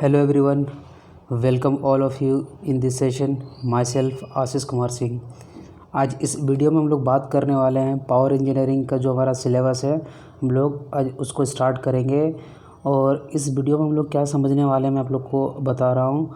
Hello everyone, welcome all of you in this session. Myself Ashish Kumar Singh. आज इस video में हम लोग बात करने वाले हैं पावर इंजीनियरिंग का जो हमारा सिलेबस है, हम लोग आज उसको स्टार्ट करेंगे। और इस वीडियो में हम लोग क्या समझने वाले हैं मैं आप लोग को बता रहा हूँ।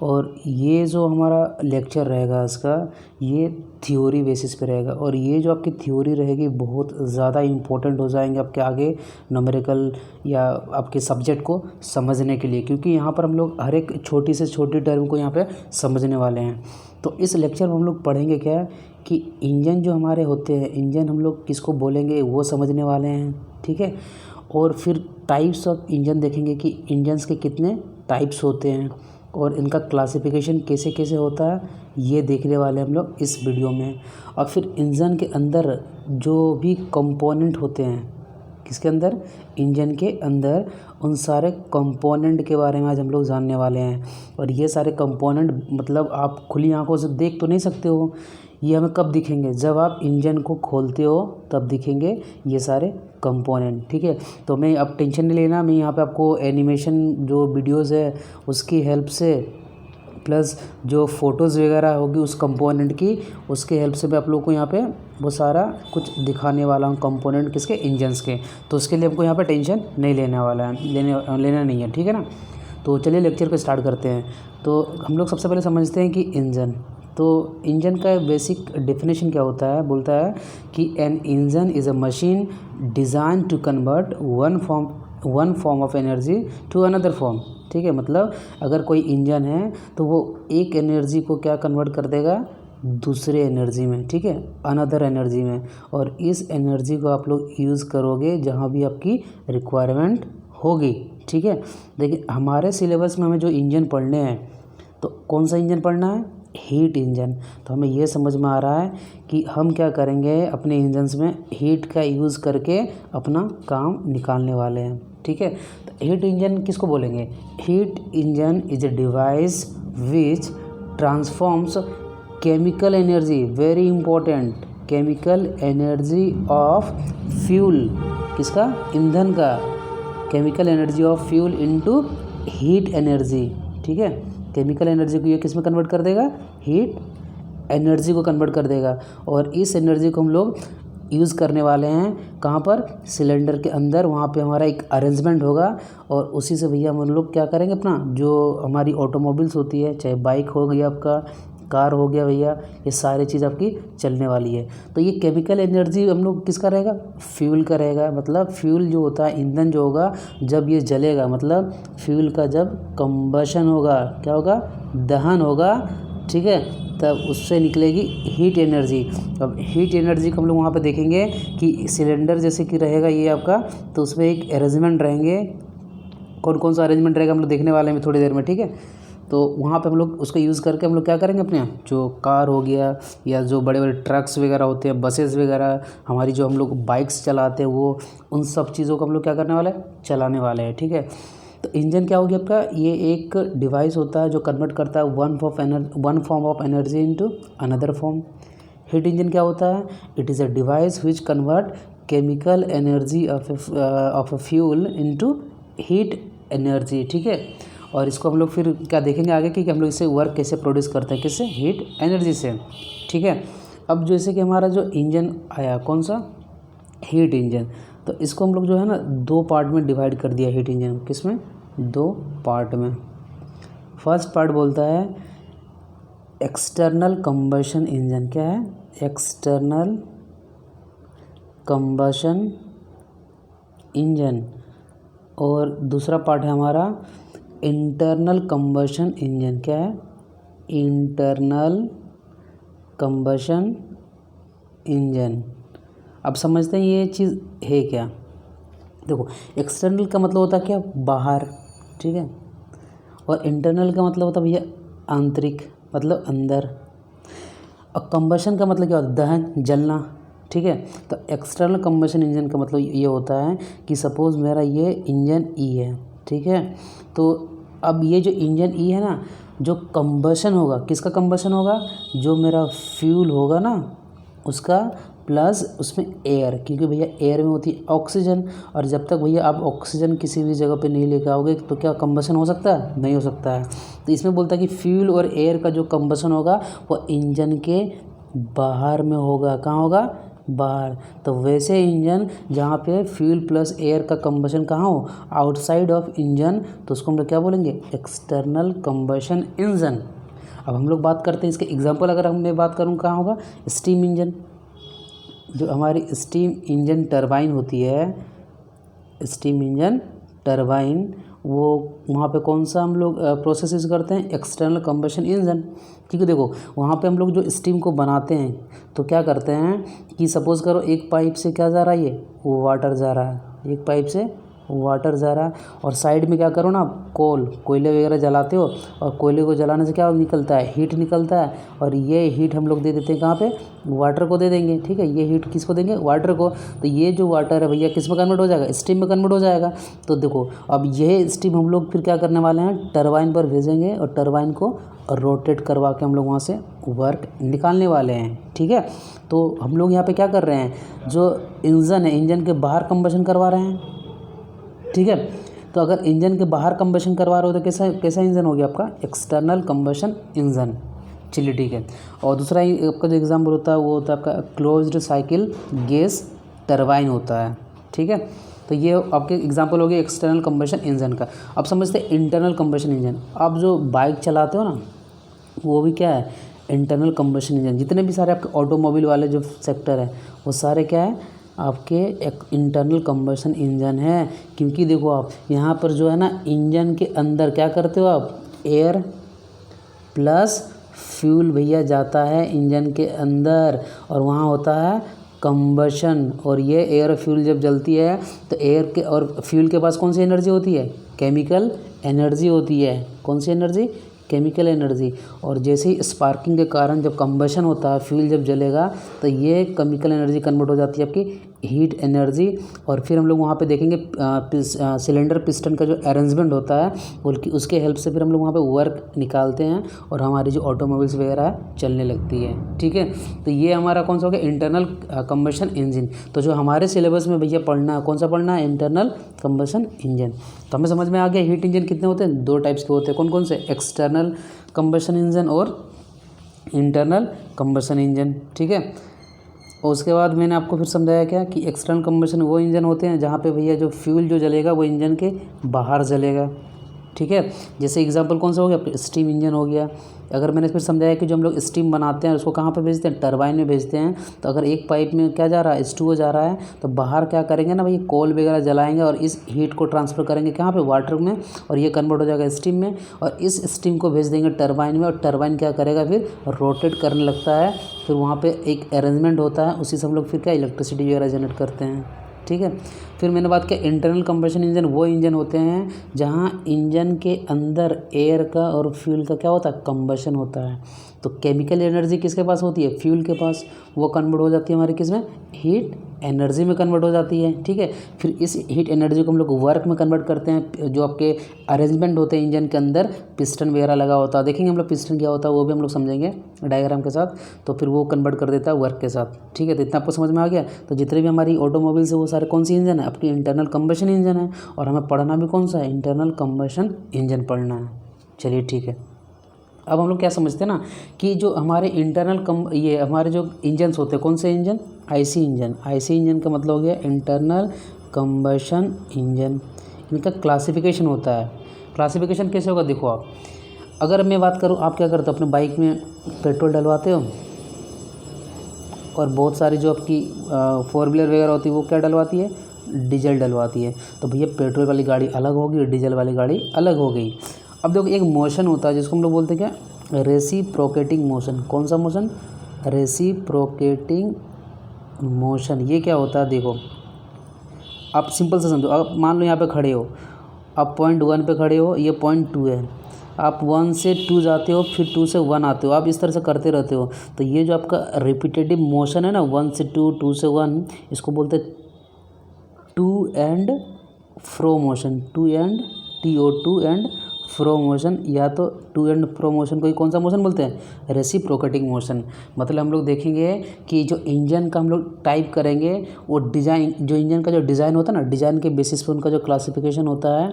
और ये जो हमारा लेक्चर रहेगा इसका, ये थ्योरी बेसिस पे रहेगा। और ये जो आपकी थ्योरी रहेगी बहुत ज़्यादा इम्पोर्टेंट हो जाएंगे आपके आगे न्यूमेरिकल या आपके सब्जेक्ट को समझने के लिए, क्योंकि यहाँ पर हम लोग हर एक छोटी से छोटी टर्म को यहाँ पे समझने वाले हैं। तो इस लेक्चर में हम लोग पढ़ेंगे क्या कि इंजन जो हमारे होते हैं, इंजन हम लोग किसको बोलेंगे वो समझने वाले हैं, ठीक है। और फिर टाइप्स ऑफ इंजन देखेंगे कि इंजन्स के कितने टाइप्स होते हैं और इनका क्लासिफिकेशन कैसे कैसे होता है, ये देखने वाले हम लोग इस वीडियो में। और फिर इंजन के अंदर जो भी कंपोनेंट होते हैं, किसके अंदर, इंजन के अंदर, उन सारे कंपोनेंट के बारे में आज हम लोग जानने वाले हैं। और ये सारे कंपोनेंट मतलब आप खुली आंखों से देख तो नहीं सकते हो, ये हमें कब दिखेंगे, जब आप इंजन को खोलते हो तब दिखेंगे ये सारे कंपोनेंट, ठीक है। तो मैं अब टेंशन नहीं लेना, मैं यहाँ पे आपको एनिमेशन जो वीडियोस है उसकी हेल्प से प्लस जो फ़ोटोज़ वगैरह होगी उस कंपोनेंट की, उसके हेल्प से मैं आप लोगों को यहाँ पे वो सारा कुछ दिखाने वाला हूँ कंपोनेंट किसके, इंजन्स के। तो उसके लिए हमको यहाँ पे टेंशन नहीं लेने वाला है, लेना नहीं है, ठीक है ना। तो चलिए लेक्चर को स्टार्ट करते हैं। तो हम लोग सबसे पहले समझते हैं कि इंजन, तो इंजन का बेसिक डेफिनेशन क्या होता है, बोलता है कि an engine is a machine design to convert one form of energy to another form, ठीक है। मतलब अगर कोई इंजन है तो वो एक एनर्जी को क्या कन्वर्ट कर देगा, दूसरे एनर्जी में, ठीक है, अनदर एनर्जी में। और इस एनर्जी को आप लोग यूज़ करोगे जहाँ भी आपकी रिक्वायरमेंट होगी, ठीक है। देखिए हमारे सिलेबस में हमें जो इंजन पढ़ने हैं, तो कौन सा इंजन पढ़ना है, हीट इंजन। तो हमें ये समझ में आ रहा है कि हम क्या करेंगे अपने इंजन्स में हीट का यूज़ करके अपना काम निकालने वाले हैं, ठीक है। तो हीट इंजन किसको बोलेंगे, heat engine is a device which transforms chemical energy, very important, chemical energy of fuel, किसका, ईंधन का, chemical energy of fuel into heat energy, ठीक है। केमिकल एनर्जी को ये किस में कन्वर्ट कर देगा, हीट एनर्जी को कन्वर्ट कर देगा। और इस एनर्जी को हम लोग यूज़ करने वाले हैं कहाँ पर, सिलेंडर के अंदर, वहाँ पे हमारा एक अरेंजमेंट होगा। और उसी से भैया हम लोग क्या करेंगे, अपना जो हमारी ऑटोमोबाइल्स होती है, चाहे बाइक हो गई आपका, कार हो गया भैया, ये सारी चीज़ आपकी चलने वाली है। तो ये केमिकल एनर्जी हम लोग किसका रहेगा, फ्यूल का रहेगा। मतलब फ्यूल जो होता है, ईंधन जो होगा, जब ये जलेगा, मतलब फ्यूल का जब कंबशन होगा, क्या होगा, दहन होगा, ठीक है, तब उससे निकलेगी हीट एनर्जी। अब हीट एनर्जी को हम लोग वहाँ पे देखेंगे कि सिलेंडर जैसे कि रहेगा ये आपका, तो उसमें एक अरेंजमेंट रहेंगे, कौन कौन सा अरेंजमेंट रहेगा हम लोग देखने वाले हैं थोड़ी देर में, ठीक है। तो वहाँ पे हम लोग उसको यूज़ करके हम लोग क्या करेंगे, अपने जो कार हो गया या जो बड़े बड़े ट्रक्स वगैरह होते हैं, बसेस वगैरह, हमारी जो हम लोग बाइक्स चलाते हैं, वो उन सब चीज़ों को हम लोग क्या करने वाले हैं, चलाने वाले हैं, ठीक है। तो इंजन क्या हो गया आपका, ये एक डिवाइस होता है जो कन्वर्ट करता है one form of energy into another form. Heat engine क्या होता है, it is a device which convert chemical energy of a fuel into heat energy, ठीक है। और इसको हम लोग फिर क्या देखेंगे आगे कि हम लोग इसे वर्क कैसे प्रोड्यूस करते हैं, किससे, हीट एनर्जी से, ठीक है। अब जैसे कि हमारा जो इंजन आया, कौन सा, हीट इंजन, तो इसको हम लोग जो है ना दो पार्ट में डिवाइड कर दिया हीट इंजन, किस में, दो पार्ट में। फर्स्ट पार्ट बोलता है एक्सटर्नल कंबशन इंजन, क्या है, एक्सटर्नल कंबशन इंजन। और दूसरा पार्ट है हमारा इंटरनल कंबशन इंजन, क्या है, इंटरनल कंबशन इंजन। अब समझते हैं ये चीज़ है क्या। देखो एक्सटर्नल का मतलब होता है क्या, बाहर, ठीक है। और इंटरनल का मतलब होता है भैया आंतरिक, मतलब अंदर। और कंबशन का मतलब क्या होता है, दहन, जलना, ठीक है। तो एक्सटर्नल कंबशन इंजन का मतलब ये होता है कि सपोज़ मेरा ये इंजन ई है, ठीक है। तो अब ये जो इंजन ई है ना, जो कंबशन होगा, किसका कंबशन होगा, जो मेरा फ्यूल होगा ना उसका प्लस उसमें एयर, क्योंकि भैया एयर में होती है ऑक्सीजन, और जब तक भैया आप ऑक्सीजन किसी भी जगह पे नहीं लेके आओगे तो क्या कंबशन हो सकता है? नहीं हो सकता है। तो इसमें बोलता है कि फ्यूल और एयर का जो कंबशन होगा वो इंजन के बाहर में होगा। कहाँ होगा? बाहर। तो वैसे इंजन जहाँ पे फ्यूल प्लस एयर का कंबशन कहाँ हो? आउटसाइड ऑफ इंजन, तो उसको हम लोग क्या बोलेंगे? External combustion engine. अब हम लोग बात करते हैं इसके एग्जांपल, अगर मैं बात करूँ कहाँ होगा? Steam engine. जो हमारी स्टीम इंजन टरबाइन होती है, स्टीम इंजन टरबाइन, वो वहाँ पे कौन सा हम लोग प्रोसेस यूज़ करते हैं? External combustion engine. ठीक है, देखो वहाँ पे हम लोग जो स्टीम को बनाते हैं तो क्या करते हैं कि सपोज़ करो एक पाइप से क्या जा रहा है, ये वो वाटर जा रहा है, एक पाइप से वाटर जा रहा है, और साइड में क्या करो ना, कोयले वगैरह जलाते हो, और कोयले को जलाने से क्या निकलता है? हीट निकलता है, और ये हीट हम लोग दे देते हैं कहाँ पे? वाटर को दे देंगे। ठीक है, ये हीट किसको देंगे? वाटर को। तो ये जो वाटर है भैया किस में कन्वर्ट हो जाएगा? स्टीम में कन्वर्ट हो जाएगा। तो देखो अब ये स्टीम हम लोग फिर क्या करने वाले हैं? टरबाइन पर भेजेंगे, और टरबाइन को रोटेट करवा के हम लोग वहाँ से वर्क निकालने वाले हैं। ठीक है, तो हम लोग यहाँ पे क्या कर रहे हैं? जो इंजन है, इंजन के बाहर कंबशन करवा रहे हैं। ठीक है, तो अगर इंजन के बाहर कंबशन करवा रहे हो तो कैसा इंजन हो गया आपका? External combustion engine. चलिए ठीक है। और दूसरा आपका जो एग्जाम्पल होता है वो होता है आपका क्लोज्ड साइकिल गैस टरबाइन होता है। ठीक है, तो ये आपके एग्जाम्पल हो गए एक्सटर्नल कंबशन इंजन का। अब समझते हैं इंटरनल कंबशन इंजन। आप जो बाइक चलाते हो ना, वो भी क्या है? Internal combustion engine. जितने भी सारे आपके ऑटोमोबाइल वाले जो सेक्टर है वो सारे क्या है? आपके एक इंटरनल कंबशन इंजन है। क्योंकि देखो आप यहाँ पर जो है ना, इंजन के अंदर क्या करते हो आप? एयर प्लस फ्यूल भैया जाता है इंजन के अंदर, और वहाँ होता है कंबशन। और ये एयर और फ्यूल जब जलती है तो एयर के और फ्यूल के पास कौन सी एनर्जी होती है? केमिकल एनर्जी होती है। कौन सी एनर्जी? Chemical energy. और जैसे ही स्पार्किंग के कारण जब कंबशन होता है, फ्यूल जब जलेगा, तो ये केमिकल एनर्जी कन्वर्ट हो जाती है आपकी हीट एनर्जी। और फिर हम लोग वहाँ पे देखेंगे सिलेंडर पिस्टन का जो अरेंजमेंट होता है, बल्कि उसके हेल्प से फिर हम लोग वहाँ पे वर्क निकालते हैं, और हमारी जो ऑटोमोबाइल्स वगैरह है चलने लगती है। ठीक है, तो ये हमारा कौन सा हो गया? Internal combustion engine. तो जो हमारे सिलेबस में भैया पढ़ना है, कौन सा पढ़ना है? Internal combustion engine. तो हमें समझ में आ गया हीट इंजन कितने होते हैं? 2 टाइप्स के होते हैं। कौन कौन से? एक्सटर्नल कंबशन इंजन और इंटरनल कंबशन इंजन। ठीक है, और उसके बाद मैंने आपको फिर समझाया क्या कि एक्सटर्नल कंबशन वो इंजन होते हैं जहाँ पे भैया जो फ्यूल जो जलेगा वो इंजन के बाहर जलेगा। ठीक है, जैसे एग्जांपल कौन सा हो गया? स्टीम इंजन हो गया। अगर मैंने फिर समझाया कि जो हम लोग स्टीम बनाते हैं उसको कहाँ पे भेजते हैं? टरबाइन में भेजते हैं। तो अगर एक पाइप में क्या जा रहा है? H2O जा रहा है, तो बाहर क्या करेंगे ना भाई, कोल वगैरह जलाएंगे और इस हीट को ट्रांसफ़र करेंगे कहाँ पे? वाटर में, और ये कन्वर्ट हो जाएगा स्टीम में, और इस स्टीम को भेज देंगे टरबाइन में, और टरबाइन क्या करेगा? फिर रोटेट करने लगता है। फिर वहाँ पर एक अरेंजमेंट होता है, उसी से हम लोग फिर क्या इलेक्ट्रिसिटी वगैरह जनरेट करते हैं। ठीक है, फिर मैंने बात किया इंटरनल कंबशन इंजन वो इंजन होते हैं जहां इंजन के अंदर एयर का और फ्यूल का क्या होता है? कंबशन होता है। तो केमिकल एनर्जी किसके पास होती है? फ्यूल के पास। वो कन्वर्ट हो जाती है हमारी किस में? हीट एनर्जी में कन्वर्ट हो जाती है। ठीक है, फिर इस हीट एनर्जी को हम लोग वर्क में कन्वर्ट करते हैं। जो आपके अरेंजमेंट होते हैं इंजन के अंदर, पिस्टन वगैरह लगा होता है, देखेंगे हम लोग पिस्टन क्या होता है वो भी हम लोग समझेंगे डायग्राम के साथ। तो फिर वो कन्वर्ट कर देता है वर्क के साथ। ठीक है, तो इतना आपको समझ में आ गया। तो जितने भी हमारी ऑटोमोबाइल्स है वो सारे कौन सी इंजन है? आपकी इंटरनल कंबशन इंजन है, और हमें पढ़ना भी कौन सा है? इंटरनल कंबशन इंजन पढ़ना है। चलिए ठीक है, अब हम लोग क्या समझते हैं ना कि जो हमारे ये हमारे जो इंजन्स होते हैं, कौन से engine? IC engine. IC engine का मतलब हो गया इंटरनल कंबशन इंजन। इनका क्लासिफिकेशन होता है। क्लासिफिकेशन कैसे होगा? देखो आप, अगर मैं बात करूँ, आप क्या करते हो? अपने बाइक में पेट्रोल डलवाते हो, और बहुत सारी जो आपकी 4 व्हीलर वगैरह होती है वो क्या डलवाती है? डीजल डलवाती है। तो भैया पेट्रोल वाली गाड़ी अलग होगी और डीजल वाली गाड़ी अलग हो गई। अब देखो एक मोशन होता है जिसको हम लोग बोलते हैं क्या? Reciprocating motion. कौन सा मोशन? Reciprocating motion. ये क्या होता है? देखो आप सिंपल से समझो। आप मान लो यहाँ पे खड़े हो, आप पॉइंट 1 पे खड़े हो, ये पॉइंट 2 है, आप 1 से 2 जाते हो, फिर 2 से 1 आते हो, आप इस तरह से करते रहते हो। तो ये जो आपका रिपीटेटिव मोशन है ना, 1 से 2, 2 से 1, इसको बोलते हैं to and fro motion. To and TO2 and fro motion या तो टू एंड फ्रो मोशन को ही कौन सा मोशन बोलते हैं? Reciprocating motion. मतलब हम लोग देखेंगे कि जो इंजन का हम लोग टाइप करेंगे वो डिज़ाइन, जो इंजन का जो डिज़ाइन होता है ना, डिज़ाइन के बेसिस पे उनका जो क्लासिफिकेशन होता है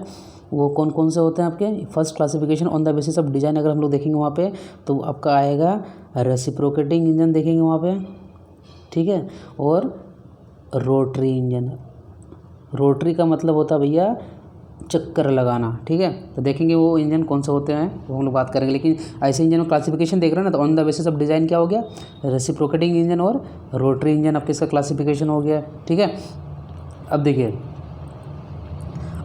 वो कौन कौन से होते हैं आपके? First classification on the basis of design अगर हम लोग देखेंगे वहाँ पे तो आपका आएगा रेसिप्रोकेटिंग इंजन देखेंगे वहाँ पे, ठीक है। और रोटरी इंजन, रोटरी का मतलब होता है भैया चक्कर लगाना, ठीक है। तो देखेंगे वो इंजन कौन से होते हैं वो हम लोग बात करेंगे। लेकिन ऐसे इंजन में क्लासिफिकेशन देख रहे हैं ना, तो on the basis of design क्या हो गया? रेसिप्रोकेटिंग इंजन और रोटरी इंजन आपके इसका क्लासिफिकेशन हो गया, ठीक है। अब देखिए,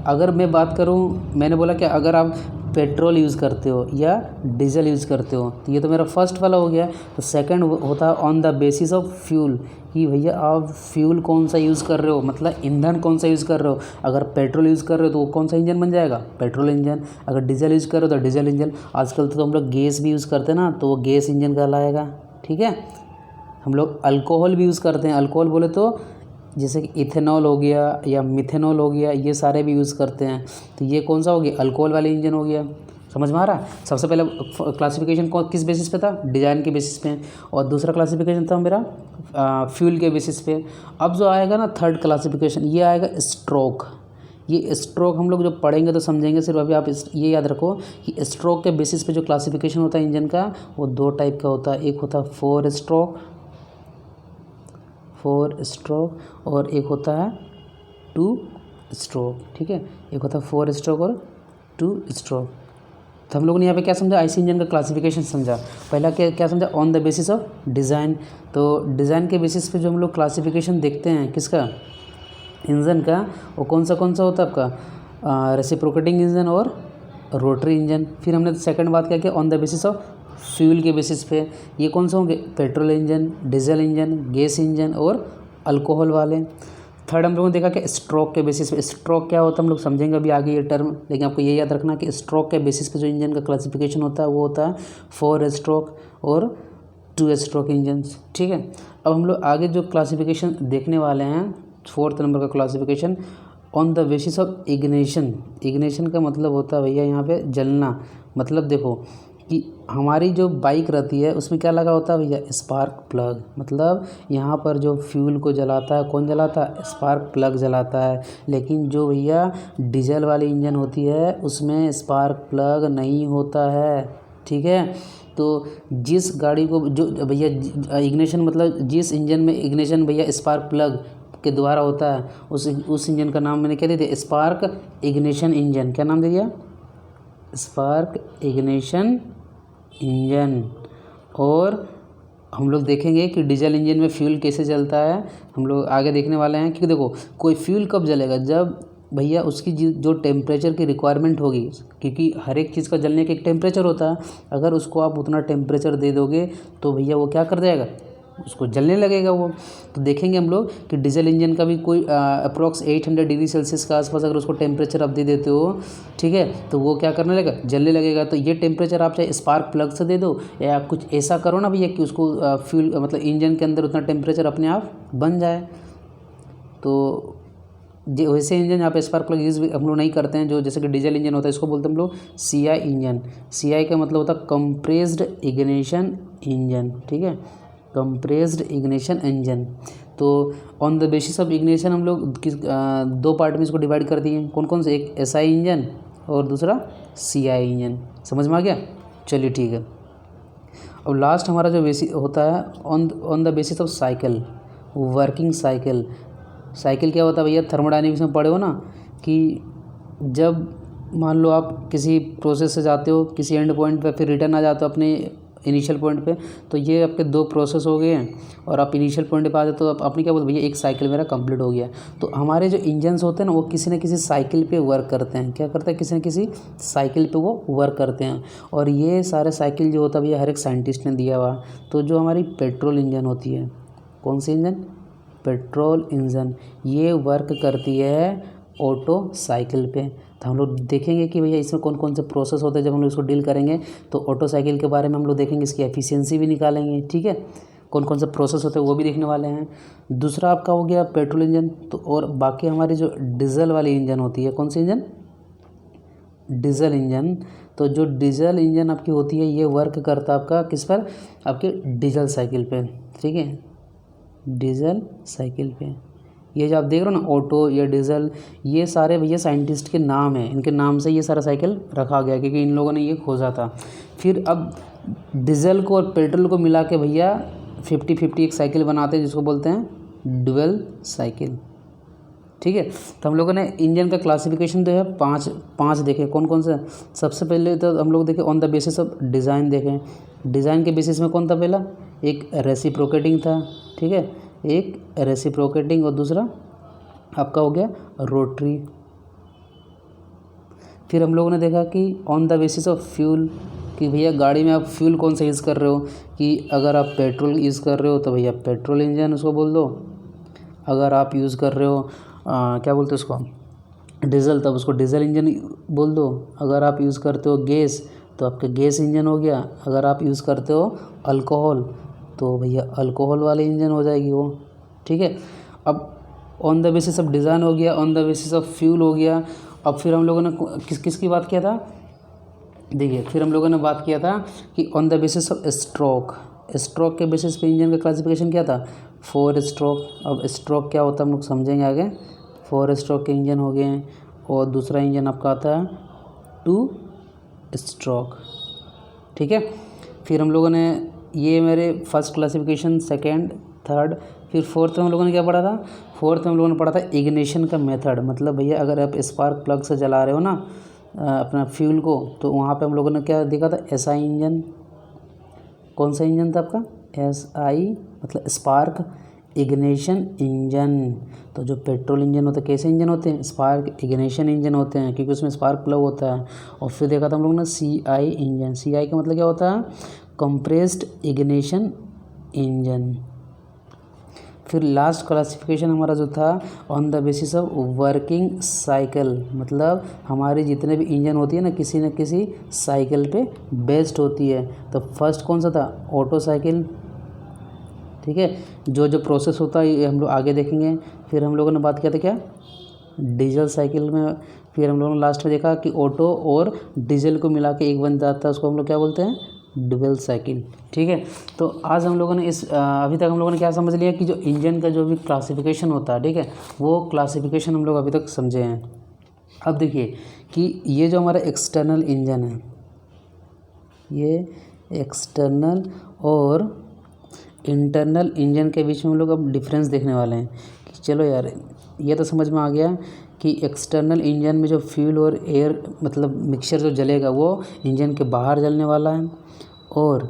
अगर मैं बात करूं, मैंने बोला कि अगर आप पेट्रोल यूज़ करते हो या डीजल यूज़ करते हो, तो ये तो मेरा फर्स्ट वाला हो गया। तो सेकंड होता है on the basis of fuel, कि भैया आप फ्यूल कौन सा यूज़ कर रहे हो, मतलब ईंधन कौन सा यूज़ कर रहे हो। अगर पेट्रोल यूज़ कर रहे हो तो वो कौन सा इंजन बन जाएगा? Petrol engine. अगर डीजल यूज़ कर रहे हो तो डीजल इंजन। आजकल तो हम लोग गैस भी यूज़ करते हैं ना, तो वो गैस इंजन कहलाएगा, ठीक है। हम लोग अल्कोहल भी यूज़ करते हैं, अल्कोहल बोले तो जैसे कि इथेनॉल हो गया या मिथेनॉल हो गया, ये सारे भी यूज़ करते हैं। तो ये कौन सा हो गया? अल्कोहल वाले इंजन हो गया। समझ में आ रहा? सबसे पहले क्लासिफिकेशन किस बेसिस पे था? डिज़ाइन के बेसिस पे। और दूसरा क्लासिफिकेशन था मेरा फ्यूल के बेसिस पे। अब जो आएगा ना थर्ड क्लासिफिकेशन, ये आएगा स्ट्रोक। ये स्ट्रोक हम लोग जब पढ़ेंगे तो समझेंगे। सिर्फ अभी आप ये याद रखो कि स्ट्रोक के बेसिस पे जो क्लासिफिकेशन होता है इंजन का, वो दो टाइप का होता है। एक होता है फोर स्ट्रोक और एक होता है टू स्ट्रोक, ठीक है। एक होता है 4 स्ट्रोक और 2 स्ट्रोक। तो हम लोगों ने यहाँ पे क्या समझा? आईसी इंजन का क्लासिफिकेशन समझा। पहला क्या समझा? On the basis of design. तो डिज़ाइन के बेसिस पे जो हम लोग क्लासिफिकेशन देखते हैं किसका? इंजन का, वो कौन सा होता है आपका? रेसिप्रोकेटिंग इंजन और रोटरी इंजन। फिर हमने सेकंड बात क्या किया? On the basis of fuel के बेसिस पे। ये कौन से होंगे? Petrol engine, diesel engine, gas engine और अल्कोहल वाले। थर्ड हम लोगों ने देखा कि स्ट्रोक के बेसिस पे। स्ट्रोक क्या होता है हम लोग समझेंगे अभी आगे ये टर्म, लेकिन आपको ये याद रखना कि स्ट्रोक के बेसिस पे जो इंजन का क्लासिफिकेशन होता है वो होता है 4 स्ट्रोक और 2 स्ट्रोक इंजन, ठीक है। अब हम लोग आगे जो क्लासिफिकेशन देखने वाले हैं, फोर्थ नंबर का classification on the basis of ignition. Ignition का मतलब होता है भैया यहाँ पे जलना। मतलब देखो कि हमारी जो बाइक रहती है उसमें क्या लगा होता है भैया? Spark plug. मतलब यहाँ पर जो फ्यूल को जलाता है कौन जलाता है? स्पार्क प्लग जलाता है। लेकिन जो भैया डीजल वाली इंजन होती है उसमें स्पार्क प्लग नहीं होता है, ठीक है। तो जिस गाड़ी को जो भैया इग्निशन, मतलब जिस इंजन में इग्निशन भैया स्पार्क प्लग के द्वारा होता है, उस इंजन का नाम मैंने क्या दे दिया? Spark ignition engine. क्या नाम दे दिया? Spark ignition engine. और हम लोग देखेंगे कि डीजल इंजन में फ्यूल कैसे जलता है, हम लोग आगे देखने वाले हैं। क्योंकि देखो कोई फ्यूल कब जलेगा? जब भैया उसकी जो टेम्परेचर की रिक्वायरमेंट होगी, क्योंकि हर एक चीज़ का जलने का एक टेम्परेचर होता है। अगर उसको आप उतना टेम्परेचर दे दोगे तो भैया वो क्या कर जाएगा? उसको जलने लगेगा वो। तो देखेंगे हम लोग कि डीजल इंजन का भी कोई अप्रॉक्स 800 डिग्री सेल्सियस का आसपास अगर उसको टेम्परेचर आप दे देते हो, ठीक है, तो वो क्या करने लगेगा? जलने लगेगा। तो ये टेम्परेचर आप चाहे स्पार्क प्लग से दे दो या आप कुछ ऐसा करो ना भैया कि उसको फ्यूल मतलब इंजन के अंदर उतना टेम्परेचर अपने आप बन जाए। तो वैसे इंजन यहाँ पे स्पार्क प्लग यूज़ हम लोग नहीं करते हैं। जो जैसे कि डीजल इंजन होता है इसको बोलते हैं हम लोग CI इंजन। CI का मतलब होता है कंप्रेस्ड इग्निशन इंजन, ठीक है, कंप्रेस्ड इग्निशन इंजन। तो on the basis of ignition हम लोग दो पार्ट में इसको डिवाइड कर दिए। कौन कौन से? एक SI इंजन और दूसरा CI इंजन। समझ में आ गया? चलिए ठीक है। अब लास्ट हमारा जो बेसिस होता है on the basis of cycle, working cycle. Cycle क्या होता है भैया? थर्मोडायनेमिक्स में पढ़े हो ना कि जब मान लो आप किसी प्रोसेस से जाते हो किसी एंड पॉइंट पे, फिर रिटर्न आ जाते हो अपने इनिशियल पॉइंट पे, तो ये आपके दो प्रोसेस हो गए हैं और आप इनिशियल पॉइंट पे आ जाते हो। तो आपने क्या बोलते भैया? एक साइकिल मेरा कंप्लीट हो गया। तो हमारे जो इंजन्स होते हैं ना वो किसी न किसी साइकिल पे वर्क करते हैं। क्या करते हैं? किसी न किसी साइकिल पे वो वर्क करते हैं। और ये सारे साइकिल जो होता है भैया हर एक साइंटिस्ट ने दिया हुआ। तो जो हमारी पेट्रोल इंजन होती है, कौन सी इंजन? Petrol engine. ये वर्क करती है ऑटो साइकिल पे। तो हम लोग देखेंगे कि भैया इसमें कौन कौन से प्रोसेस होते हैं। जब हम लोग इसको डील करेंगे तो ऑटो साइकिल के बारे में हम लोग देखेंगे, इसकी एफिशिएंसी भी निकालेंगे, ठीक है, कौन कौन से प्रोसेस होते हैं वो भी देखने वाले हैं। दूसरा आपका हो गया पेट्रोल इंजन। तो और बाकी हमारी जो डीजल वाली इंजन होती है, कौन सी इंजन? डीजल इंजन, तो जो डीजल इंजन आपकी होती है ये वर्क करता है आपका किस पर, आपके डीजल साइकिल पे, ठीक है, डीजल साइकिल पे। ये जो आप देख रहे हो ना ऑटो या डीजल, ये सारे भैया साइंटिस्ट के नाम हैं, इनके नाम से ये सारा साइकिल रखा गया क्योंकि इन लोगों ने ये खोजा था। फिर अब डीजल को और पेट्रोल को मिला के भैया 50-50 एक साइकिल बनाते हैं जिसको बोलते हैं ड्यूल साइकिल, ठीक है। तो हम लोगों ने इंजन का क्लासिफिकेशन जो है पाँच देखे, कौन कौन से। सबसे पहले तो हम लोग देखें on the basis of design, देखें डिज़ाइन के बेसिस में कौन था पहला, एक रेसिप्रोकेटिंग था, ठीक है, एक रेसिप्रोकेटिंग और दूसरा आपका हो गया रोटरी। फिर हम लोगों ने देखा कि on the basis of fuel, कि भैया गाड़ी में आप फ्यूल कौन सा यूज़ कर रहे हो, कि अगर आप पेट्रोल यूज़ कर रहे हो तो भैया पेट्रोल इंजन उसको बोल दो, अगर आप यूज़ कर रहे हो क्या बोलते हैं उसको डीजल, तब उसको डीजल इंजन बोल दो। अगर आप यूज़ करते हो गैस तो आपका गैस इंजन हो गया। अगर आप यूज़ करते हो अल्कोहल तो भैया अल्कोहल वाले इंजन हो जाएगी वो, ठीक है। अब on the basis of design हो गया, on the basis of fuel हो गया। अब फिर हम लोगों ने किसकी बात किया था, देखिए फिर हम लोगों ने बात किया था कि on the basis of stroke के बेसिस पे इंजन का क्लासिफिकेशन क्या था, 4 स्ट्रोक। अब स्ट्रोक क्या होता है हम लोग समझेंगे आगे। 4 स्ट्रोक के इंजन हो गए हैं और दूसरा इंजन आपका आता है 2 स्ट्रोक, ठीक है। फिर हम लोगों ने ये मेरे फर्स्ट क्लासिफिकेशन, सेकेंड, थर्ड, फिर फोर्थ में हम लोगों ने क्या पढ़ा था, फोर्थ में हम लोगों ने पढ़ा था इग्निशन का मेथड। मतलब भैया अगर आप स्पार्क प्लग से जला रहे हो ना अपना फ्यूल को, तो वहाँ पे हम लोगों ने क्या देखा था, एसआई इंजन। कौन सा इंजन था आपका, एसआई मतलब स्पार्क इग्निशन इंजन। तो जो पेट्रोल इंजन होता है कैसे इंजन होते हैं, स्पार्क इग्निशन इंजन होते हैं क्योंकि उसमें स्पार्क प्लग होता है। और फिर देखा था हम लोगों ने सीआई इंजन। सीआई का मतलब क्या होता है, कंप्रेस्ड इग्निशन इंजन। फिर लास्ट क्लासिफिकेशन हमारा जो था on the basis of working cycle, मतलब हमारे जितने भी इंजन होती है ना किसी साइकिल पे बेस्ड होती है। तो फर्स्ट कौन सा था, ऑटो साइकिल, ठीक है। जो प्रोसेस होता है ये हम लोग आगे देखेंगे। फिर हम लोगों ने बात किया था क्या, डीजल साइकिल में। फिर हम लोगों ने लास्ट में देखा कि ऑटो और डीजल को मिला के एक बन जाता है, उसको हम लोग क्या बोलते हैं, ड्यूल साइकिल, ठीक है। तो आज हम लोगों ने अभी तक हम लोगों ने क्या समझ लिया कि जो इंजन का जो भी क्लासिफिकेशन होता है, ठीक है, वो क्लासिफिकेशन हम लोग अभी तक समझे हैं। अब देखिए कि ये जो हमारा एक्सटर्नल इंजन है, ये एक्सटर्नल और इंटरनल इंजन के बीच में हम लोग अब डिफरेंस देखने वाले हैं। कि चलो यार ये तो समझ में आ गया कि एक्सटर्नल इंजन में जो फ्यूल और एयर मतलब मिक्सचर जो जलेगा वो इंजन के बाहर जलने वाला है, और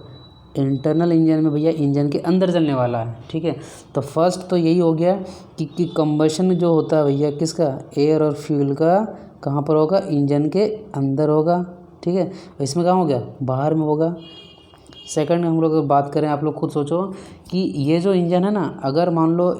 इंटरनल इंजन में भैया इंजन के अंदर जलने वाला है, ठीक है। तो फर्स्ट तो यही हो गया कि कंबशन जो होता है भैया किसका, एयर और फ्यूल का, कहाँ पर होगा, इंजन के अंदर होगा, ठीक है। इसमें कहाँ हो गया, बाहर में होगा। सेकंड हम लोग बात करें, आप लोग खुद सोचो कि ये जो इंजन है ना, अगर मान लो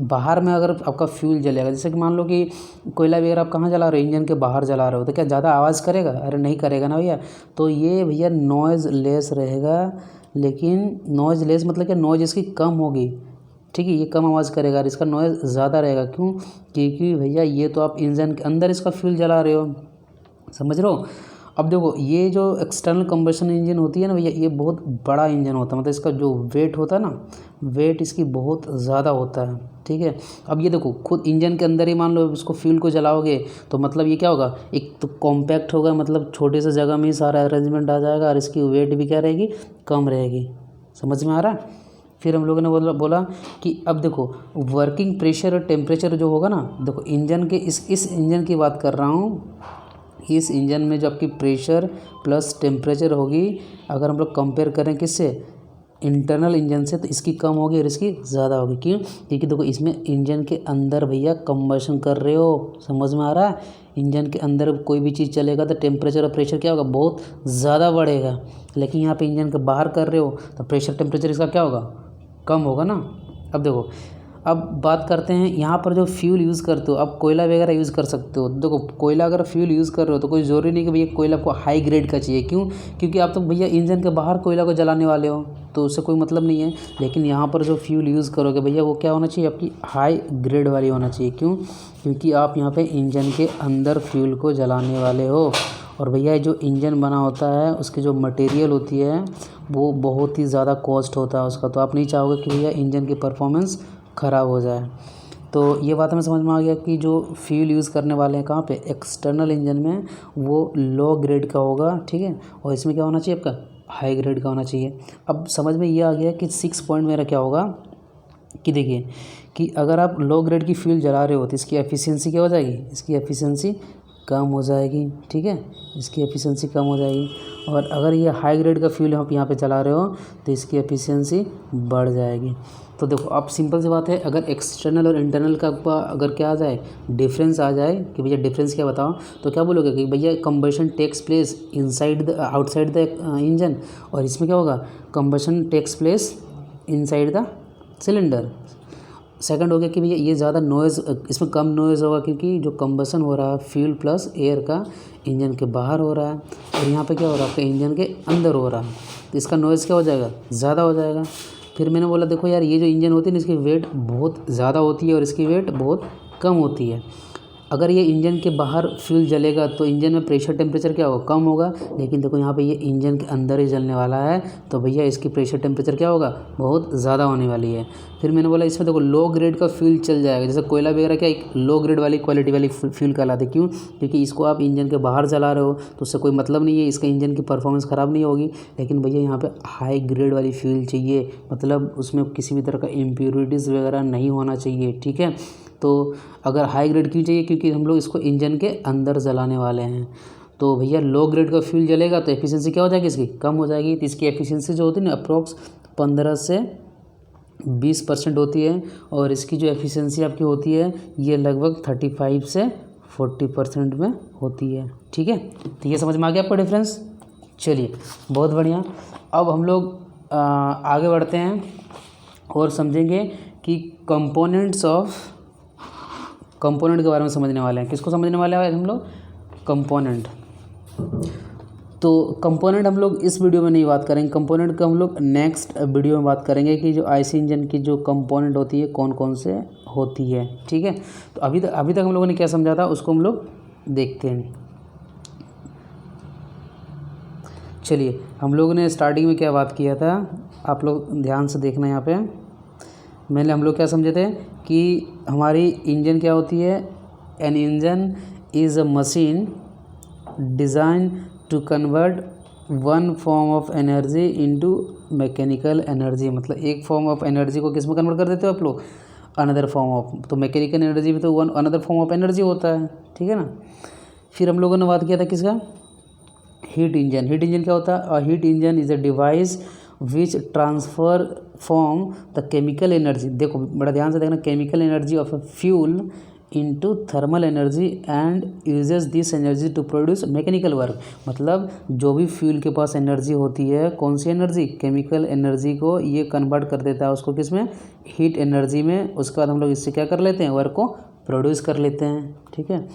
बाहर में अगर आपका फ्यूल जलेगा, जैसे कि मान लो कि कोयला भी अगर आप कहाँ जला रहे हो, इंजन के बाहर जला रहे हो, तो क्या ज़्यादा आवाज़ करेगा, अरे नहीं करेगा ना भैया। तो ये भैया नॉइज़ लेस रहेगा, लेकिन नॉइज़ लेस मतलब क्या, नॉइज़ इसकी कम होगी, ठीक है, ये कम आवाज़ करेगा और इसका नॉइज़ ज़्यादा रहेगा। क्यों, क्योंकि भैया ये तो आप इंजन के अंदर इसका फ्यूल जला रहे हो, समझ रहे हो। अब देखो ये जो एक्सटर्नल कंबशन इंजन होती है ना भैया, ये बहुत बड़ा इंजन होता है, मतलब इसका जो वेट होता है ना, वेट इसकी बहुत ज़्यादा होता है, ठीक है। अब ये देखो खुद इंजन के अंदर ही मान लो इसको फ्यूल को जलाओगे तो मतलब ये क्या होगा, एक तो कॉम्पैक्ट होगा, मतलब छोटे से जगह में ही सारा अरेंजमेंट आ जाएगा और इसकी वेट भी क्या रहेगी, कम रहेगी। समझ में आ रहा है। फिर हम लोगों ने बोला कि अब देखो वर्किंग प्रेशर और टेम्परेचर जो होगा ना, देखो इंजन के इस इंजन की बात कर रहा हूँ, इस इंजन में जो आपकी प्रेशर प्लस टेम्परेचर होगी, अगर हम लोग कंपेयर करें किससे, इंटरनल इंजन से, तो इसकी कम होगी और इसकी ज़्यादा होगी। क्यों, क्योंकि देखो इसमें इंजन के अंदर भैया कंबशन कर रहे हो, समझ में आ रहा है। इंजन के अंदर कोई भी चीज़ चलेगा तो टेम्परेचर और प्रेशर क्या होगा, बहुत ज़्यादा बढ़ेगा। लेकिन यहाँ पे इंजन के बाहर कर रहे हो तो प्रेशर टेम्परेचर इसका क्या होगा, कम होगा ना। अब देखो अब बात करते हैं यहाँ पर जो फ्यूल यूज़ करते हो, अब कोयला वगैरह यूज़ कर सकते हो। देखो कोयला अगर फ्यूल यूज़ कर रहे हो तो कोई ज़रूरी नहीं कि भैया कोयला को हाई ग्रेड का चाहिए। क्यों, क्योंकि आप तो भैया इंजन के बाहर कोयला को जलाने वाले हो, तो उससे कोई मतलब नहीं है। लेकिन यहाँ पर जो फ्यूल यूज़ करोगे भैया वो क्या होना चाहिए, आपकी हाई ग्रेड वाली होना चाहिए। क्यों, क्योंकि आप यहाँ पर इंजन के अंदर फ्यूल को जलाने वाले हो। और भैया जो इंजन बना होता है उसकी जो मटेरियल होती है वो बहुत ही ज़्यादा कॉस्ट होता है उसका, तो आप नहीं चाहोगे कि भैया इंजन की परफॉर्मेंस ख़राब हो जाए। तो ये बात हमें समझ में आ गया कि जो फ्यूल यूज़ करने वाले हैं कहाँ पे, एक्सटर्नल इंजन में, वो लो ग्रेड का होगा, ठीक है। और इसमें क्या होना चाहिए आपका, हाई ग्रेड का होना चाहिए। अब समझ में ये आ गया कि 6 पॉइंट मेरा क्या होगा कि देखिए कि अगर आप लो ग्रेड की फ्यूल जला रहे हो तो इसकी एफिशिएंसी क्या हो जाएगी, इसकी एफिशिएंसी कम हो जाएगी, ठीक है, इसकी एफिशिएंसी कम हो जाएगी। और अगर ये हाई ग्रेड का फ्यूल आप यहाँ पे चला रहे हो तो इसकी एफिशिएंसी बढ़ जाएगी। तो देखो अब सिंपल सी बात है, अगर एक्सटर्नल और इंटरनल का अगर क्या आ जाए, डिफरेंस आ जाए कि भैया डिफरेंस क्या बताओ, तो क्या बोलोगे कि भैया combustion takes place inside the outside the engine, और इसमें क्या होगा, combustion takes place inside the cylinder. Second हो गया कि भैया ये ज़्यादा नॉइज़, इसमें कम नॉइज़ होगा क्योंकि जो कंबसन हो रहा है फ्यूल प्लस एयर का इंजन के बाहर हो रहा है, और यहाँ पे क्या हो रहा है, आपके इंजन के अंदर हो रहा है, तो इसका नॉइज़ क्या हो जाएगा, ज़्यादा हो जाएगा। फिर मैंने बोला देखो यार ये जो इंजन होती है ना इसकी वेट बहुत ज़्यादा होती है और इसकी वेट बहुत कम होती है। अगर ये इंजन के बाहर फ्यूल जलेगा तो इंजन में प्रेशर टेम्परेचर क्या होगा, कम होगा, लेकिन देखो यहाँ पे ये इंजन के अंदर ही जलने वाला है तो भैया इसकी प्रेशर टेम्परेचर क्या होगा, बहुत ज़्यादा होने वाली है। फिर मैंने बोला इसमें देखो लो ग्रेड का फ्यूल चल जाएगा, जैसे कोयला वगैरह क्या एक लो ग्रेड वाली क्वालिटी वाली फ्यूल कहलाते, क्यों, क्योंकि इसको आप इंजन के बाहर जला रहे हो तो उससे कोई मतलब नहीं है, इसका इंजन की परफॉर्मेंस ख़राब नहीं होगी। लेकिन भैया यहाँ पे हाई ग्रेड वाली फ्यूल चाहिए, मतलब उसमें किसी भी तरह का इम्प्योरिटीज़ वगैरह नहीं होना चाहिए, ठीक है। तो अगर हाई ग्रेड क्यों चाहिए, क्योंकि हम लोग इसको इंजन के अंदर जलाने वाले हैं। तो भैया लो ग्रेड का फ्यूल जलेगा तो एफिशिएंसी क्या हो जाएगी, इसकी कम हो जाएगी। तो इसकी एफिशिएंसी जो होती है ना अप्रॉक्स 15 से 20% होती है, और इसकी जो एफिशिएंसी आपकी होती है ये लगभग 35 से 40% में होती है, ठीक है। तो ये समझ में आ गया आपको डिफरेंस। चलिए बहुत बढ़िया, अब हम लोग आगे बढ़ते हैं और समझेंगे कि कंपोनेंट के बारे में समझने वाले हैं। किसको समझने वाले हैं हम लोग, कंपोनेंट। तो कंपोनेंट हम लोग इस वीडियो में नहीं बात करेंगे, कंपोनेंट का हम लोग नेक्स्ट वीडियो में बात करेंगे कि जो आईसी इंजन की जो कंपोनेंट होती है कौन कौन से होती है, ठीक है। तो अभी तक हम लोगों ने क्या समझा था उसको हम लोग देखते हैं। चलिए हम लोगों ने स्टार्टिंग में क्या बात किया था, आप लोग ध्यान से देखना यहाँ पे। हम लोग क्या समझे थे कि हमारी इंजन क्या होती है, an engine is a machine design to convert one form of energy into mechanical energy. मतलब एक फॉर्म ऑफ एनर्जी को किस में कन्वर्ट कर देते हो आप लोग, अनदर फॉर्म ऑफ, तो मैकेनिकल एनर्जी भी तो one another form of energy होता है, ठीक है ना। फिर हम लोगों ने बात किया था किसका, हीट इंजन। हीट इंजन क्या होता है, a heat engine is a device which transfer from the chemical energy, देखो बड़ा ध्यान से देखना, chemical energy of a fuel into thermal energy and uses this energy to produce mechanical work. मतलब जो भी फ्यूल के पास एनर्जी होती है, कौन सी एनर्जी, केमिकल एनर्जी को ये कन्वर्ट कर देता है उसको किस में, हीट एनर्जी में। उसके बाद हम लोग इससे क्या कर लेते हैं, वर्क को प्रोड्यूस कर लेते हैं, ठीक है।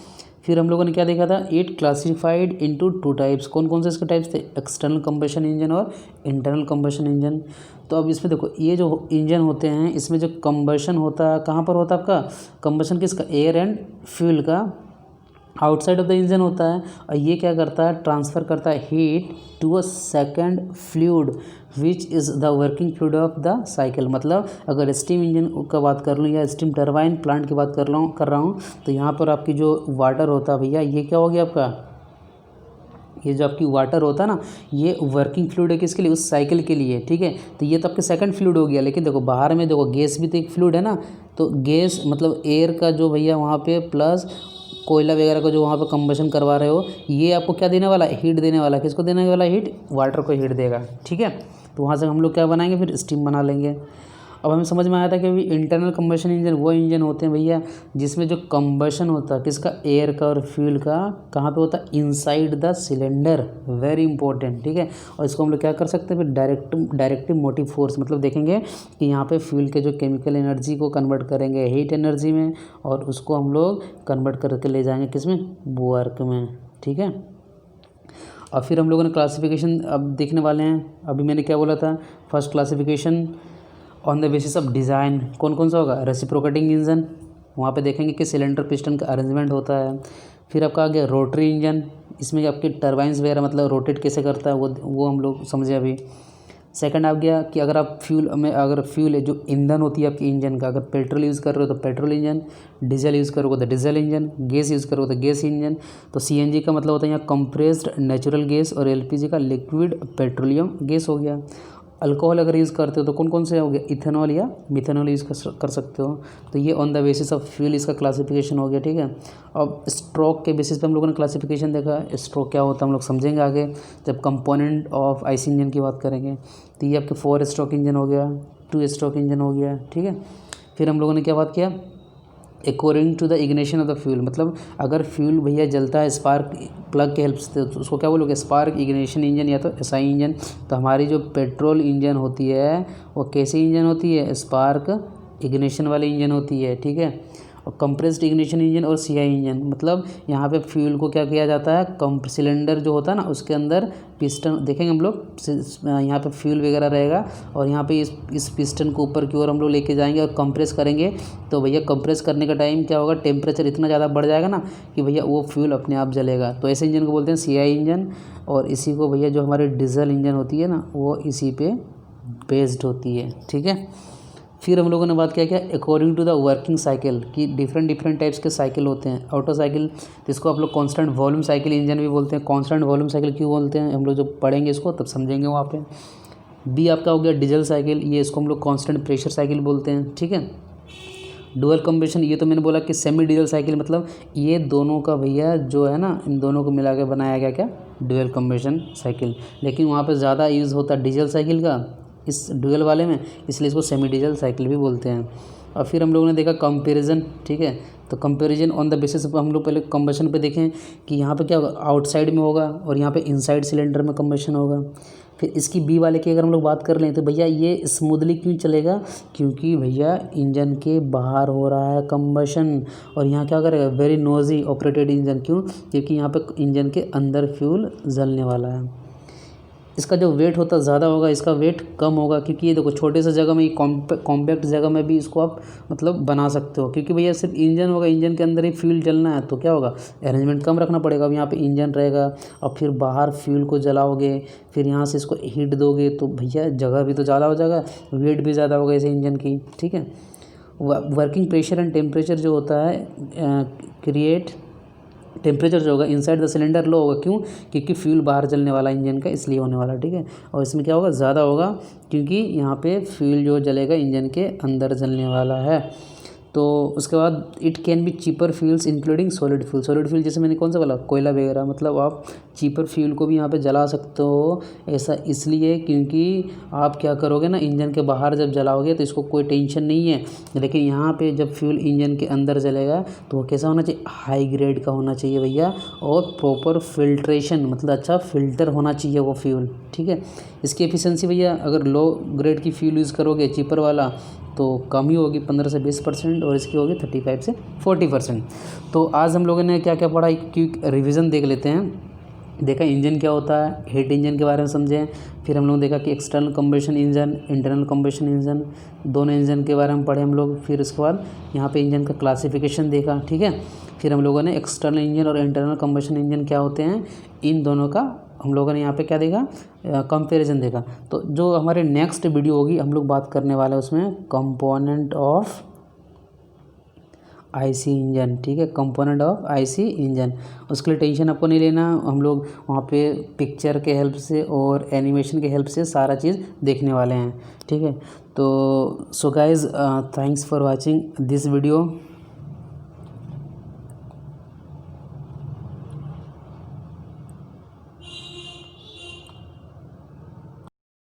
फिर हम लोगों ने क्या देखा था, इट क्लासिफाइड इनटू 2 टाइप्स। कौन कौन से इसके टाइप्स थे, एक्सटर्नल कंबशन इंजन और इंटरनल कंबशन इंजन। तो अब इसमें देखो ये जो इंजन होते हैं इसमें जो कंबशन होता है कहाँ पर होता है आपका, कंबशन किसका, एयर एंड फ्यूल का आउटसाइड ऑफ द इंजन होता है, और ये क्या करता है, ट्रांसफ़र करता है heat to a second fluid which is the working fluid of the cycle. मतलब अगर स्टीम इंजन का बात कर लूँ या स्टीम टरबाइन प्लांट की बात कर रहा हूँ तो यहाँ पर आपकी जो वाटर होता है भैया, ये क्या हो गया आपका, ये जो आपकी वाटर होता है ना, ये वर्किंग फ्लूइड है किसके लिए, उस साइकिल के लिए, ठीक है। तो ये तो आपके सेकंड फ्लूइड हो गया, लेकिन देखो बाहर में देखो गैस भी तो एक फ्लूइड है ना, तो गैस मतलब एयर का जो भैया वहाँ पे प्लस कोयला वगैरह को जो वहाँ पे कंबशन करवा रहे हो, ये आपको क्या देने वाला है, हीट देने वाला है। किसको देने वाला है, हीट, वाटर को हीट देगा, ठीक है। तो वहाँ से हम लोग क्या बनाएंगे, फिर स्टीम बना लेंगे। अब हमें समझ में आया था कि इंटरनल कंबशन इंजन वो इंजन होते हैं भैया जिसमें जो कंबशन होता है किसका, एयर का और फ्यूल का, कहाँ पे होता है, inside the cylinder, very important, ठीक है। और इसको हम लोग क्या कर सकते हैं, फिर डायरेक्टिव मोटिव फोर्स, मतलब देखेंगे कि यहाँ पे फ्यूल के जो केमिकल एनर्जी को कन्वर्ट करेंगे हीट एनर्जी में, और उसको हम लोग कन्वर्ट करके ले जाएंगे किस में, वर्क में, ठीक है। और फिर हम लोगों ने क्लासिफिकेशन अब देखने वाले हैं। अभी मैंने क्या बोला था, first classification on the basis of design, कौन कौन सा होगा, रेसिप्रोकेटिंग इंजन, वहाँ पे देखेंगे कि सिलेंडर पिस्टन का अरेंजमेंट होता है। फिर आपका आ गया रोटरी इंजन, इसमें आपके टरबाइंस वगैरह मतलब रोटेट कैसे करता है वो हम लोग समझे अभी। सेकंड आ गया कि अगर आप फ्यूल है जो ईंधन होती है आपकी इंजन का, अगर पेट्रोल यूज़ कर रहे हो तो पेट्रोल इंजन, डीजल यूज़ करोगे तो डीजल इंजन, गैस यूज़ करोगे तो गैस इंजन। तो सीएनजी का मतलब होता है यहाँ कंप्रेस्ड नेचुरल गैस, और एलपीजी का लिक्विड पेट्रोलियम गैस हो गया। अल्कोहल अगर यूज़ करते हो तो कौन कौन से हो गया, इथेनॉल या मिथेनॉल यूज़ कर सकते हो। तो ये on the basis of fuel इसका क्लासिफिकेशन हो गया, ठीक है। अब स्ट्रोक के बेसिस पे हम लोगों ने क्लासिफिकेशन देखा, स्ट्रोक क्या होता है हम लोग समझेंगे आगे जब कंपोनेंट ऑफ आईसी इंजन की बात करेंगे। तो ये आपके 4 स्ट्रोक इंजन हो गया, 2 स्ट्रोक इंजन हो गया, ठीक है। फिर हम लोगों ने क्या बात किया, according to the ignition of the fuel, मतलब अगर फ्यूल भैया जलता है स्पार्क प्लग के हेल्प से तो उसको क्या बोलोगे, स्पार्क इग्निशन इंजन या तो एसआई इंजन। तो हमारी जो पेट्रोल इंजन होती है वो कैसी इंजन होती है, स्पार्क इग्निशन वाली इंजन होती है, ठीक है। और कंप्रेस्ड इग्निशन इंजन और सीआई इंजन, मतलब यहाँ पे फ्यूल को क्या किया जाता है, सिलेंडर जो होता है ना उसके अंदर पिस्टन देखेंगे हम लोग, यहाँ पे फ्यूल वगैरह रहेगा और यहाँ पे इस पिस्टन को ऊपर की ओर हम लोग लेके जाएंगे और कंप्रेस करेंगे। तो भैया कंप्रेस करने का टाइम क्या होगा, टेम्परेचर इतना ज़्यादा बढ़ जाएगा ना कि भैया वो फ्यूल अपने आप जलेगा। तो ऐसे इंजन को बोलते हैं सीआई इंजन। और इसी को भैया जो हमारी डीजल इंजन होती है ना वो इसी पे बेस्ड होती है, ठीक है। फिर हम लोगों ने बात किया according to the working cycle कि डिफरेंट टाइप्स के साइकिल होते हैं। ऑटो साइकिल जिसको आप लोग कांस्टेंट वॉल्यूम साइकिल इंजन भी बोलते हैं। कांस्टेंट वॉल्यूम साइकिल क्यों बोलते हैं, हम लोग जब पढ़ेंगे इसको तब समझेंगे वहाँ पे। बी आपका हो गया डीजल साइकिल, ये इसको हम लोग कांस्टेंट प्रेशर साइकिल बोलते हैं, ठीक है। डुअल कम्बेशन, ये तो मैंने बोला कि सेमी डीजल साइकिल, मतलब ये दोनों का भैया जो है ना इन दोनों को मिला के बनाया गया क्या, डुअल कम्बेशन साइकिल। लेकिन वहाँ पे ज़्यादा यूज़ होता है डीजल साइकिल का इस डुअल वाले में, इसलिए इसको सेमी डीजल साइकिल भी बोलते हैं। और फिर हम लोगों ने देखा कंपैरिजन, ठीक है। तो कंपैरिजन ऑन द बेसिस हम लोग पहले कंबेशन पे देखें कि यहाँ पे क्या होगा, आउटसाइड में होगा और यहाँ पे इनसाइड सिलेंडर में कंबेशन होगा। फिर इसकी बी वाले की अगर हम लोग बात कर लें तो भैया ये स्मूथली क्यों चलेगा, क्योंकि भैया इंजन के बाहर हो रहा है कंबेशन। और यहाँ क्या करेगा, वेरी नोजी ऑपरेटेड इंजन, क्यों, क्योंकि यहाँ पे इंजन के अंदर फ्यूल जलने वाला है। इसका जो वेट होता है ज़्यादा होगा, इसका वेट कम होगा, क्योंकि ये देखो छोटे से जगह में, कॉम्पैक्ट जगह में भी इसको आप मतलब बना सकते हो। क्योंकि भैया सिर्फ इंजन होगा, इंजन के अंदर ही फ्यूल जलना है तो क्या होगा, अरेंजमेंट कम रखना पड़ेगा। अब यहाँ पे इंजन रहेगा और फिर बाहर फ्यूल को जलाओगे, फिर यहाँ से इसको हीट दोगे तो भैया जगह भी तो ज़्यादा हो जाएगा, वेट भी ज़्यादा होगा इसे इंजन की, ठीक है। वर्किंग प्रेशर एंड टेम्परेचर जो होता है क्रिएट, टेम्परेचर जो होगा इनसाइड द सिलेंडर लो होगा, क्यों, क्योंकि फ्यूल बाहर जलने वाला इंजन का, इसलिए होने वाला, ठीक है। और इसमें क्या होगा, ज़्यादा होगा क्योंकि यहाँ पे फ्यूल जो जलेगा इंजन के अंदर जलने वाला है। तो उसके बाद it can be cheaper fuels including solid fuel. Solid fuel जैसे मैंने कौन सा बोला, कोयला वगैरह, मतलब आप चीपर फ्यूल को भी यहाँ पे जला सकते हो। ऐसा इसलिए क्योंकि आप क्या करोगे ना, इंजन के बाहर जब जलाओगे तो इसको कोई टेंशन नहीं है, लेकिन यहाँ पे जब फ्यूल इंजन के अंदर जलेगा तो वो कैसा होना चाहिए, हाई ग्रेड का होना चाहिए भैया, और प्रॉपर फिल्ट्रेशन, मतलब अच्छा फिल्टर होना चाहिए वो फ्यूल, ठीक है। इसकी एफिशिएंसी भैया अगर लो ग्रेड की फ्यूल यूज़ करोगे चीपर वाला तो कम ही होगी 15 से 20%, और इसकी होगी 35 से 40%। तो आज हम लोगों ने क्या क्या पढ़ा, क्विक रिवीजन देख लेते हैं। देखा इंजन क्या होता है, हीट इंजन के बारे में समझें। फिर हम लोग देखा कि एक्सटर्नल कंबेशन इंजन, इंटरनल कंबेशन इंजन, दोनों इंजन के बारे में पढ़े हम लोग। फिर उसके बाद यहाँ पे इंजन का क्लासिफिकेशन देखा, ठीक है। फिर हम लोगों ने एक्सटर्नल इंजन और इंटरनल कंबेशन इंजन क्या होते हैं, इन दोनों का हम लोगों ने यहाँ पे क्या देखा, कंपैरिजन देखा। तो जो हमारे नेक्स्ट वीडियो होगी हम लोग बात करने वाले हैं उसमें कंपोनेंट ऑफ आईसी इंजन, ठीक है, कंपोनेंट ऑफ आईसी इंजन। उसके लिए टेंशन आपको नहीं लेना, हम लोग वहाँ पे पिक्चर के हेल्प से और एनिमेशन के हेल्प से सारा चीज़ देखने वाले हैं, ठीक है। तो so guys thanks for watching this video.